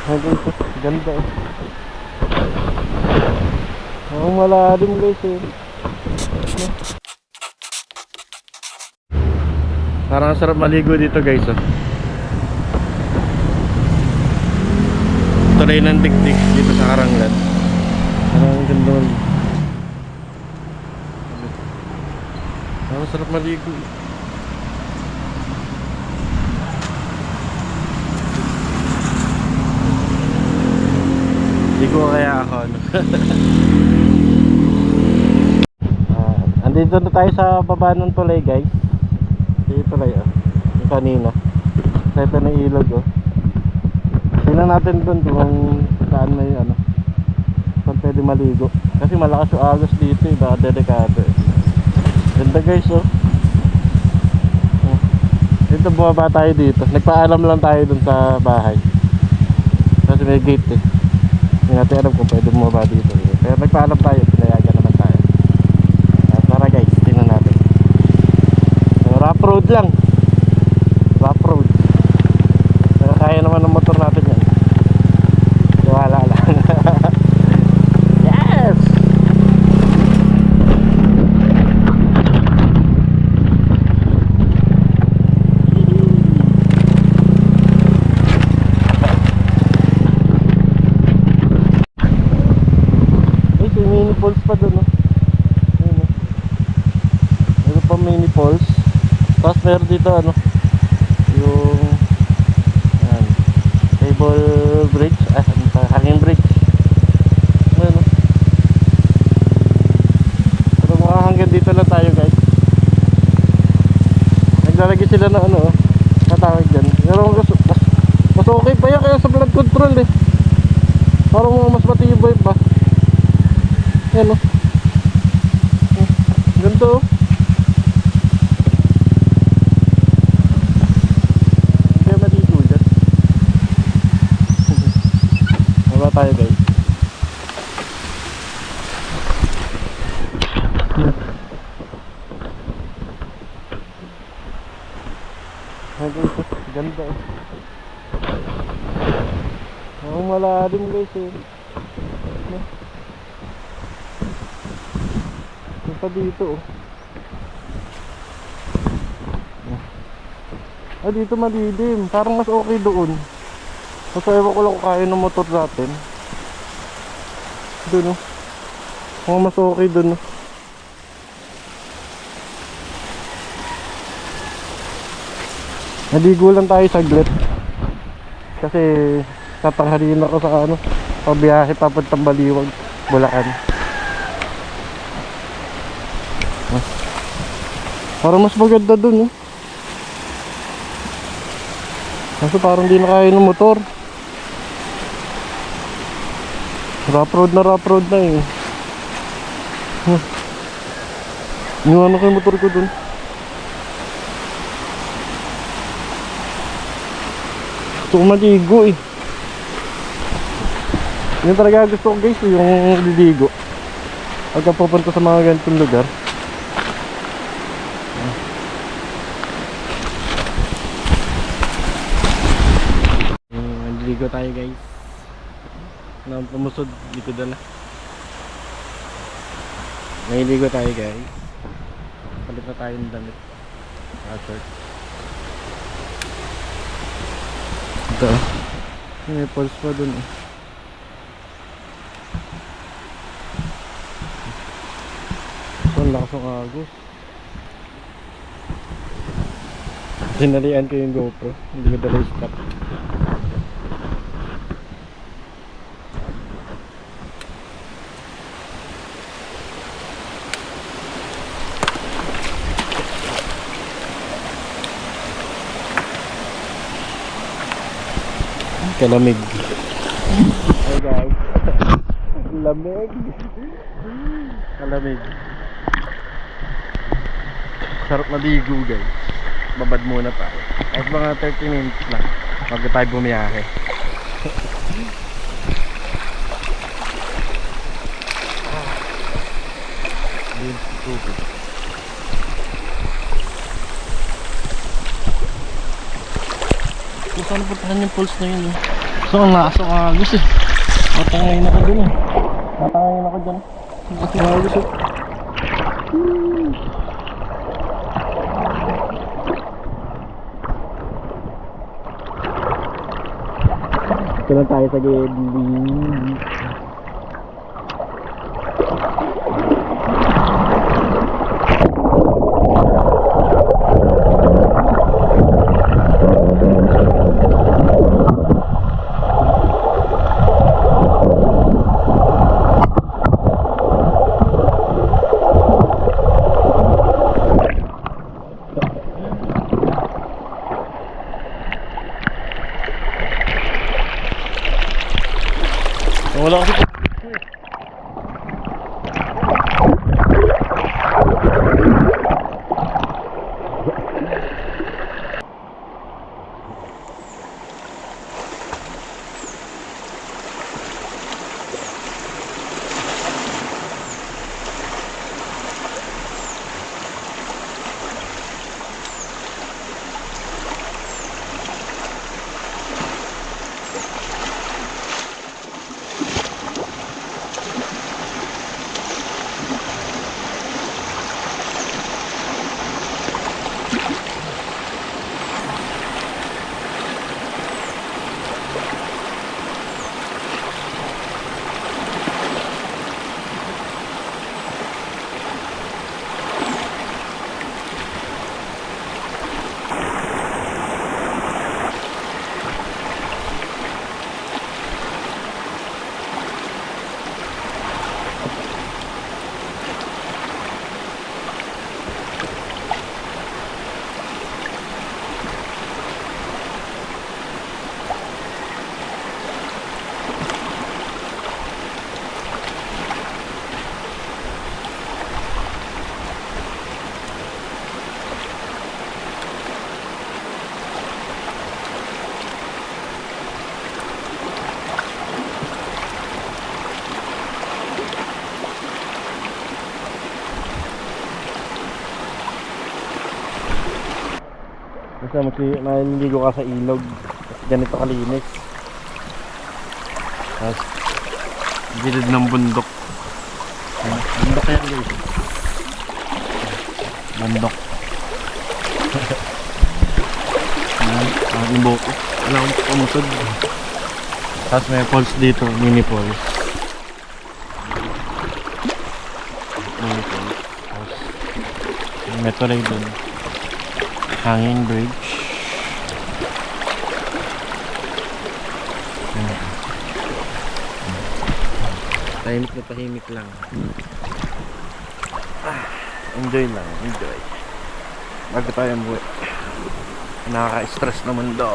Hanggang ito, ganda eh. Ang malalim guys eh. Parang sarap maligo dito guys oh. Tuloy ng dikdik dito sa Karanglan. Parang ganda man. Parang sarap maligo. Ligo kaya ako ano. Andito na tayo sa baba ng tulay guys. Yung tulay oh. Yung kanina. Sa ito na ilog oh. Tingnan natin dun kung saan may ano, saan pwede maligo. Kasi malakas yung agos dito eh. Baka delikado eh. Ganda guys oh. Dito bumaba tayo dito. Nagpaalam lang tayo dun sa bahay. Kasi may gate eh. Hindi natin alam kung pwede bumaba dito. Pero nagpaalam tayo. Pinayagan naman tayo. Tara guys, tingnan natin. Rough road lang. Rough road. Pero kaya naman ng motor natin yan. Wala lang. Yes! Ay, si mini falls pa dun oh. Meron pa mini falls. Tapos meron dito ano, yung yan, cable bridge, hanging bridge. Ano, pero mga hanggang dito lang tayo guys. Naglalagay sila na ano, natawag dyan. Pero mas okay pa yan kaya sa blood control eh. Parang mas matibay pa. Yan o. Ganito o. Tayo guys. Ganda eh. Ang malalim guys eh. Ito pa dito oh. Ah, dito madilim. Parang mas okay doon. Kasi ewan ko lang kung kaya ng motor natin. Doon oh. Mas okay doon oh. Naligo lang tayo saglit. Kasi tatanghaliin ako sa ano, pabiyahe papuntang Baliwag, Bulacan. Parang mas maganda doon oh. Kasi parang di na kaya ng motor. Rough road na eh. Iniwan ko yung motor ko dun. Gusto ko maligo eh. Yun talaga gusto ko guys, yung liligo pagka pupunta sa mga ganitong lugar. Liligo tayo guys. Nang pumusod dito dala. Nahiligo tayo guys. Palit na tayo ng damit. Short. Ito. May pulse pa dun eh. So, ang lakas ng agos. Sinalian ko yung GoPro. Hindi ko dala yung stop. Kalamig. Hey guys. Lamig. Kalamig. Sarap maligo guys. Babad muna tayo. Kahit mga 30 minutes lang bago tayo bumiyahe. Kung saan puntahan yung pulse na yun eh. So ang lakas ng agos eh. Matangayin ako dun eh. Matangayin ako dun. Lakas ng agos eh. Ito lang tayo sa gilid. Wala kasi basta maliligo ka sa ilog at ganito kalinis. Tapos gilid ng bundok. Bundok yan guys. Bundok. Ang ibok. Wala akong pumusod. Tapos may falls dito, mini falls. Mini falls. Tapos may tulay dun. Hanging bridge. Tahimik na tahimik lang. Enjoy lang, enjoy. Bago tayo umuwi. Nakaka-stress na mundo.